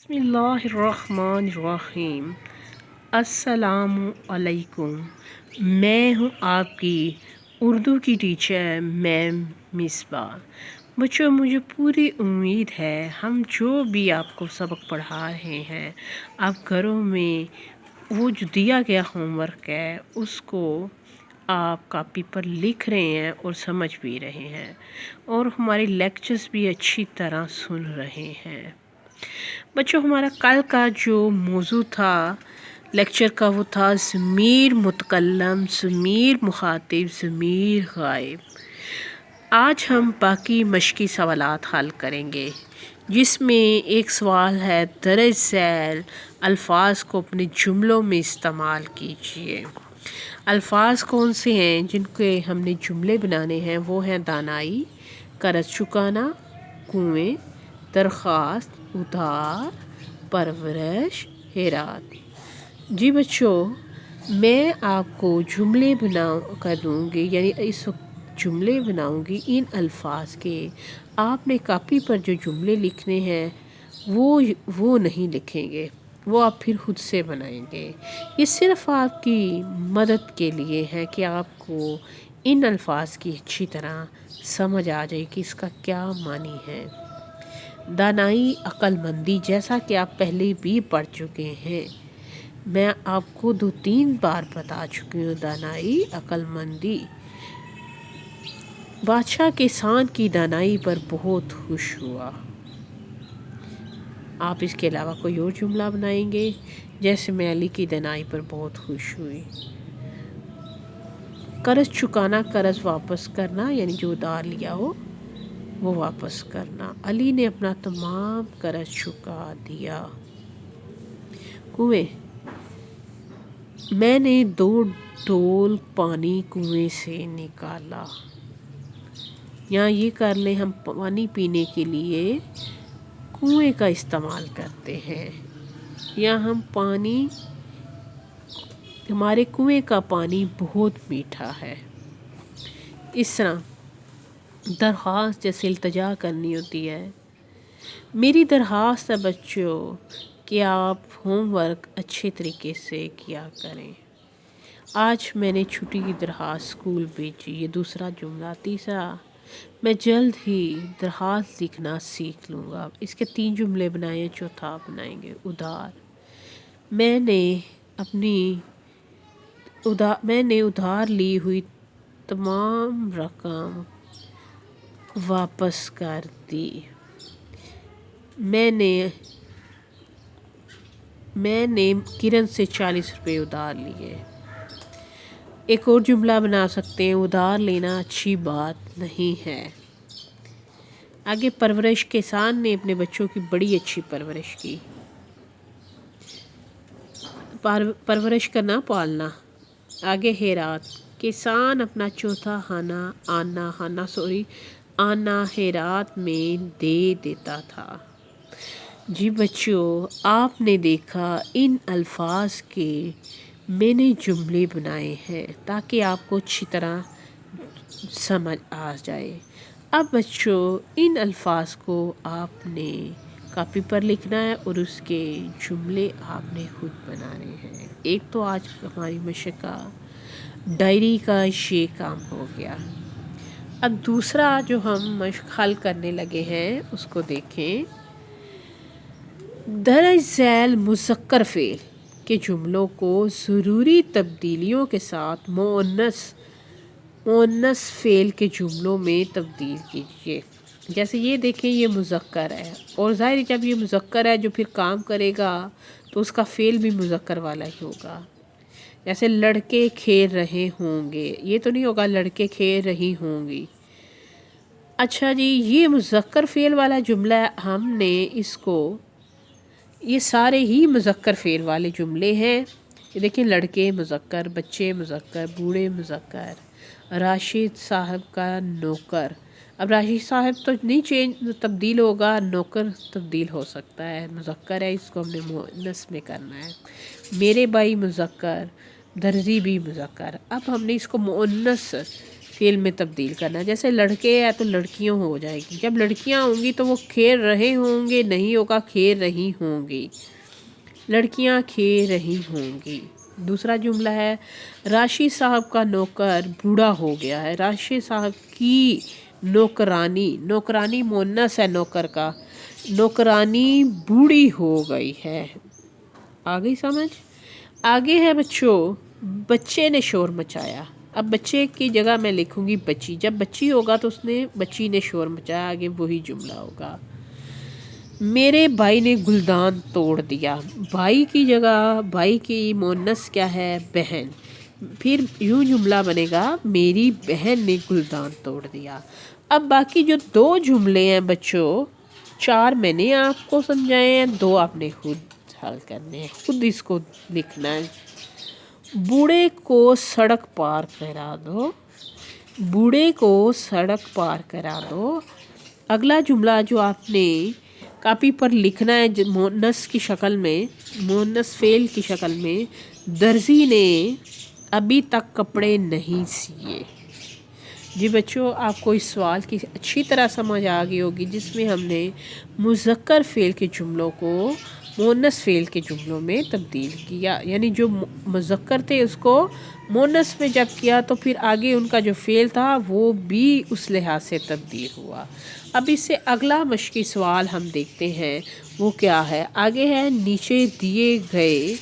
بسم اللہ الرحمن الرحیم۔ السلام علیکم۔ میں ہوں آپ کی اردو کی ٹیچر میم مصباح۔ بچوں، مجھے پوری امید ہے ہم جو بھی آپ کو سبق پڑھا رہے ہیں، آپ گھروں میں وہ جو دیا گیا ہوم ورک ہے اس کو آپ کاپی پر لکھ رہے ہیں اور سمجھ بھی رہے ہیں، اور ہمارے لیکچرز بھی اچھی طرح سن رہے ہیں۔ بچوں، ہمارا کل کا جو موضوع تھا لیکچر کا وہ تھا ضمیر متکلم، ضمیر مخاطب، ضمیر غائب۔ آج ہم باقی مشقی سوالات حل کریں گے، جس میں ایک سوال ہے درج ذیل الفاظ کو اپنے جملوں میں استعمال کیجیے۔ الفاظ کون سے ہیں جن کے ہم نے جملے بنانے ہیں؟ وہ ہیں دانائی، قرض چکانا، کنویں، درخواست، ادھار، پرورش، ہیرات۔ جی بچوں، میں آپ کو جملے کر دوں گی، یعنی اس وقت جملے بناؤں گی ان الفاظ کے۔ آپ نے کاپی پر جو جملے لکھنے ہیں وہ نہیں لکھیں گے، وہ آپ پھر خود سے بنائیں گے۔ یہ صرف آپ کی مدد کے لیے ہے کہ آپ کو ان الفاظ کی اچھی طرح سمجھ آ جائے کہ اس کا کیا معنی ہے۔ دانائی، عقل مندی، جیسا کہ آپ پہلے بھی پڑھ چکے ہیں، میں آپ کو 2-3 بار بتا چکی ہوں۔ دانائی، عقل مندی۔ بادشاہ کسان کی دانائی پر بہت خوش ہوا۔ آپ اس کے علاوہ کوئی اور جملہ بنائیں گے، جیسے میں علی کی دانائی پر بہت خوش ہوئی۔ قرض چکانا، قرض واپس کرنا، یعنی جو ادھار لیا ہو وہ واپس کرنا۔ علی نے اپنا تمام قرض چکا دیا۔ کنویں، میں نے 2 ڈول پانی کنویں سے نکالا۔ یہاں یہ کر لیں، ہم پانی پینے کے لیے کنویں کا استعمال کرتے ہیں، یا ہمارے کنویں کا پانی بہت میٹھا ہے۔ اس طرح درخواست جیسے التجا کرنی ہوتی ہے۔ میری درخواست ہے بچوں کہ آپ ہوم ورک اچھے طریقے سے کیا کریں۔ آج میں نے چھٹی کی درخواست اسکول بھیجی، یہ دوسرا جملہ۔ تیسرا، میں جلد ہی درخواست لکھنا سیکھ لوں گا۔ اس کے 3 جملے بنائے ہیں، چوتھا بنائیں گے ادھار۔ میں نے ادھار لی ہوئی تمام رقم واپس کر دی۔ میں نے کرن سے 40 روپے ادھار لیے۔ ایک اور جملہ بنا سکتے ہیں، ادھار لینا اچھی بات نہیں ہے۔ آگے پرورش، کسان نے اپنے بچوں کی بڑی اچھی پرورش کی۔ پرورش کرنا، پالنا۔ آگے ہیرات، کسان اپنا چوتھا آنا ہیرات میں دے دیتا تھا۔ جی بچوں، آپ نے دیکھا ان الفاظ کے میں نے جملے بنائے ہیں تاکہ آپ کو اچھی طرح سمجھ آ جائے۔ اب بچوں، ان الفاظ کو آپ نے کاپی پر لکھنا ہے اور اس کے جملے آپ نے خود بنانے ہیں۔ ایک تو آج ہماری مشق کا ڈائری کا یہ کام ہو گیا۔ اب دوسرا جو ہم مشق حل کرنے لگے ہیں اس کو دیکھیں۔ درج ذیل مذکر فعل کے جملوں کو ضروری تبدیلیوں کے ساتھ مؤنث فعل کے جملوں میں تبدیل کیجیے۔ جیسے یہ دیکھیں، یہ مذکر ہے، اور ظاہر جب یہ مذکر ہے جو پھر کام کرے گا تو اس کا فعل بھی مذکر والا ہی ہوگا۔ جیسے لڑکے کھیل رہے ہوں گے، یہ تو نہیں ہوگا لڑکے کھیل رہی ہوں گی۔ اچھا جی، یہ مذکر فعل والا جملہ ہم نے یہ سارے ہی مذکر فعل والے جملے ہیں۔ یہ دیکھیں، لڑکے مذکر، بچے مذکر، بوڑھے مذکر، راشد صاحب کا نوکر۔ اب راشد صاحب تو نہیں تبدیل ہوگا، نوکر تبدیل ہو سکتا ہے، مذکر ہے، اس کو ہم نے مؤنث میں کرنا ہے۔ میرے بھائی مذکر، درزی بھی مذکر۔ اب ہم نے اس کو مؤنث فعل میں تبدیل کرنا. جیسے لڑکے ہیں تو لڑکیوں ہو جائے گی. جب لڑکیاں ہوں گی تو وہ کھیل رہے ہوں گے نہیں ہوگا کھیل رہی ہوں گی. لڑکیاں کھیل رہی ہوں گی. دوسرا جملہ ہے راشد صاحب کا نوکر بوڑھا ہو گیا ہے. راشد صاحب کی نوکرانی، نوکرانی مؤنث ہے نوکر کا، نوکرانی بوڑھی ہو گئی ہے. آ گئی سمجھ؟ آگے ہے بچوں بچے نے شور مچایا. اب بچے کی جگہ میں لکھوں گی بچی. جب بچی ہوگا تو اس نے بچی نے شور مچایا، آگے وہی جملہ ہوگا. میرے بھائی نے گلدان توڑ دیا. بھائی کی جگہ بھائی کی مؤنث کیا ہے؟ بہن. پھر یوں جملہ بنے گا میری بہن نے گلدان توڑ دیا. اب باقی جو 2 جملے ہیں بچوں، 4 میں نے آپ کو سمجھائے ہیں، 2 آپ نے خود حل کرنے ہیں، خود اس کو لکھنا ہے. بوڑھے کو سڑک پار کرا دو. بوڑھے کو سڑک پار کرا دو. اگلا جملہ جو آپ نے کاپی پر لکھنا ہے مؤنث کی شکل میں، مؤنث فعل کی شکل میں، درزی نے ابھی تک کپڑے نہیں سیے. جی بچوں آپ کو اس سوال کی اچھی طرح سمجھ آ گئی ہوگی جس میں ہم نے مذکر فعل کے جملوں کو مؤنث فعل کے جملوں میں تبدیل کیا. یعنی جو مذکر تھے اس کو مؤنث میں جب کیا تو پھر آگے ان کا جو فعل تھا وہ بھی اس لحاظ سے تبدیل ہوا. اب اس سے اگلا مشقی سوال ہم دیکھتے ہیں وہ کیا ہے. آگے ہے نیچے دیے گئے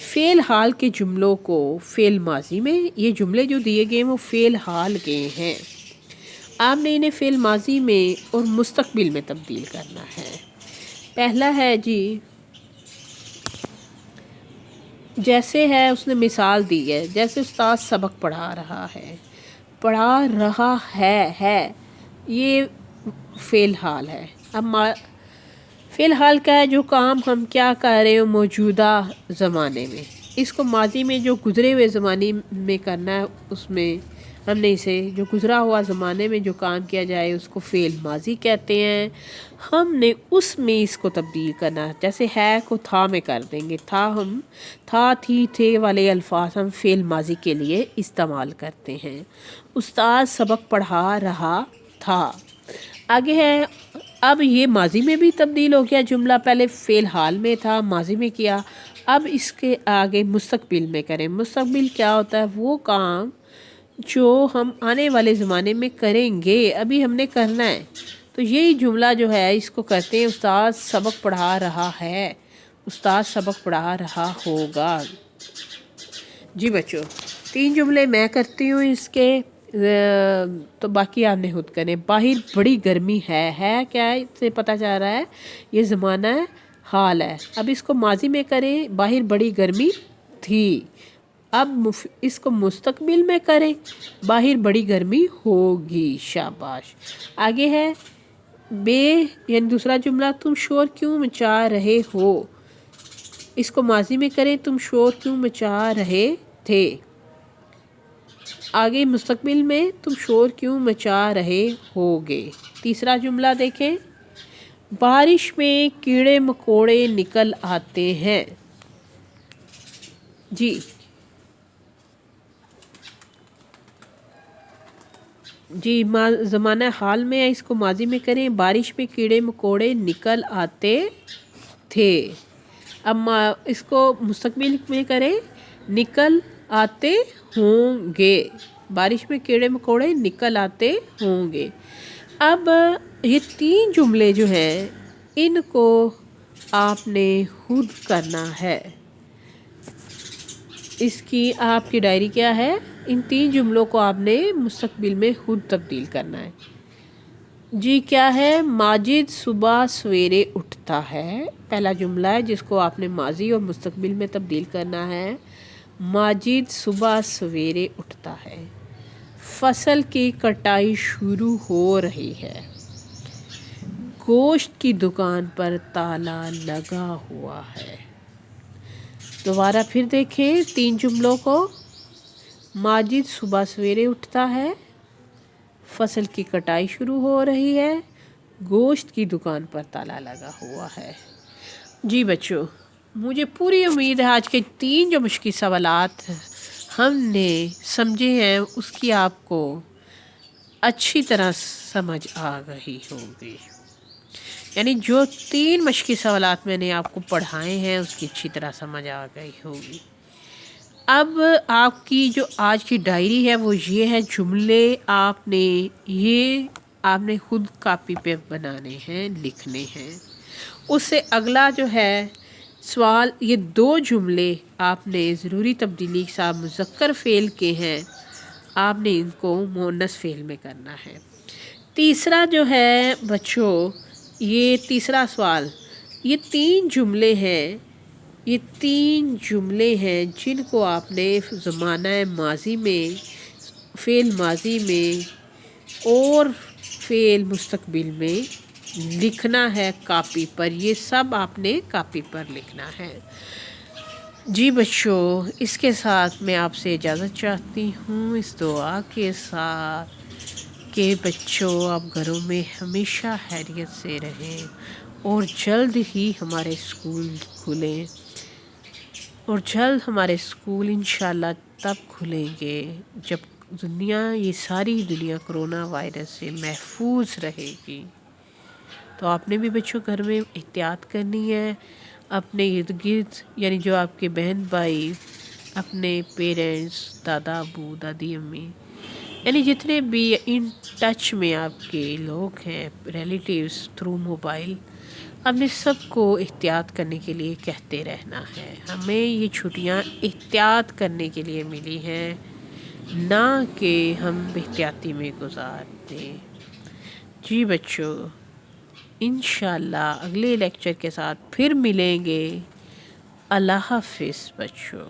فعل حال کے جملوں کو فعل ماضی میں، یہ جملے جو دیے گئے ہیں وہ فعل حال کے ہیں، آپ نے انہیں فعل ماضی میں اور مستقبل میں تبدیل کرنا ہے. پہلا ہے جی جیسے ہے اس نے مثال دی ہے، جیسے استاد سبق پڑھا رہا ہے. پڑھا رہا ہے یہ فعل حال ہے. اب فعل حال کا ہے جو کام ہم کیا کر رہے ہو موجودہ زمانے میں. اس کو ماضی میں جو گزرے ہوئے زمانے میں کرنا ہے اس میں ہم نے اسے جو گزرا ہوا زمانے میں جو کام کیا جائے اس کو فعل ماضی کہتے ہیں. ہم نے اس میں اس کو تبدیل کرنا، جیسے ہے کو تھا میں کر دیں گے. ہم تھا تھی تھے والے الفاظ ہم فعل ماضی کے لیے استعمال کرتے ہیں. استاد سبق پڑھا رہا تھا. آگے ہے اب یہ ماضی میں بھی تبدیل ہو گیا جملہ، پہلے فعل حال میں تھا ماضی میں کیا، اب اس کے آگے مستقبل میں کریں. مستقبل کیا ہوتا ہے؟ وہ کام جو ہم آنے والے زمانے میں کریں گے، ابھی ہم نے کرنا ہے. تو یہی جملہ جو ہے اس کو کہتے ہیں استاد سبق پڑھا رہا ہے، استاد سبق پڑھا رہا ہوگا. جی بچوں 3 جملے میں کرتی ہوں اس کے، تو باقی آپ نے خود کریں. باہر بڑی گرمی ہے کیا ہے اس سے پتہ چل رہا ہے یہ زمانہ ہے حال ہے. اب اس کو ماضی میں کریں باہر بڑی گرمی تھی. اب اس کو مستقبل میں کریں باہر بڑی گرمی ہوگی. شاباش. آگے ہے بے یعنی دوسرا جملہ تم شور کیوں مچا رہے ہو. اس کو ماضی میں کریں تم شور کیوں مچا رہے تھے. آگے مستقبل میں تم شور کیوں مچا رہے ہوگے. تیسرا جملہ دیکھیں بارش میں کیڑے مکوڑے نکل آتے ہیں. جی زمانہ حال میں ہے، اس کو ماضی میں کریں بارش میں کیڑے مکوڑے نکل آتے تھے. اب اس کو مستقبل میں کریں نکل آتے ہوں گے. بارش میں کیڑے مکوڑے نکل آتے ہوں گے. اب یہ 3 جملے جو ہیں ان کو آپ نے خود کرنا ہے. اس کی آپ کی ڈائری کیا ہے، ان 3 جملوں کو آپ نے مستقبل میں خود تبدیل کرنا ہے. جی کیا ہے ماجد صبح سویرے اٹھتا ہے. پہلا جملہ ہے جس کو آپ نے ماضی اور مستقبل میں تبدیل کرنا ہے. ماجد صبح سویرے اٹھتا ہے. فصل کی کٹائی شروع ہو رہی ہے. گوشت کی دکان پر تالا لگا ہوا ہے. دوبارہ پھر دیکھیں 3 جملوں کو. ماجد صبح سویرے اٹھتا ہے، فصل کی کٹائی شروع ہو رہی ہے، گوشت کی دکان پر تالا لگا ہوا ہے. جی بچوں مجھے پوری امید ہے آج کے 3 جو مشکل سوالات ہم نے سمجھے ہیں اس کی آپ کو اچھی طرح سمجھ آ گئی ہوگی، یعنی جو 3 مشقی سوالات میں نے آپ کو پڑھائے ہیں اس کی اچھی طرح سمجھ آ گئی ہوگی۔ اب آپ کی جو آج کی ڈائری ہے وہ یہ ہے، جملے آپ نے خود کاپی پہ بنانے ہیں، لکھنے ہیں۔ اس سے اگلا جو ہے سوال، یہ 2 جملے آپ نے ضروری تبدیلی کے ساتھ مذکر فعل کے ہیں، آپ نے ان کو مؤنث فعل میں کرنا ہے۔ تیسرا جو ہے بچوں، یہ تیسرا سوال، یہ 3 جملے ہیں، یہ 3 جملے ہیں جن کو آپ نے زمانہ ماضی میں، فعل ماضی میں اور فعل مستقبل میں لکھنا ہے کاپی پر۔ یہ سب آپ نے کاپی پر لکھنا ہے۔ جی بچوں، اس کے ساتھ میں آپ سے اجازت چاہتی ہوں، اس دعا کے ساتھ کہ بچوں آپ گھروں میں ہمیشہ خیریت سے رہیں اور جلد ہی ہمارے اسکول کھلیں، اور جلد ہمارے اسکول انشاءاللہ تب کھلیں گے جب یہ ساری دنیا کرونا وائرس سے محفوظ رہے گی۔ تو آپ نے بھی بچوں گھر میں احتیاط کرنی ہے، اپنے ارد گرد، یعنی جو آپ کے بہن بھائی، اپنے پیرنٹس، دادا ابو، دادی امی، یعنی جتنے بھی ان ٹچ میں آپ کے لوگ ہیں، ریلیٹیوز تھرو موبائل، ہمیں سب کو احتیاط کرنے کے لیے کہتے رہنا ہے۔ ہمیں یہ چھٹیاں احتیاط کرنے کے لیے ملی ہیں، نہ کہ ہم بے احتیاطی میں گزار دیں۔ جی بچوں، انشاءاللہ اگلے لیکچر کے ساتھ پھر ملیں گے۔ اللہ حافظ بچوں۔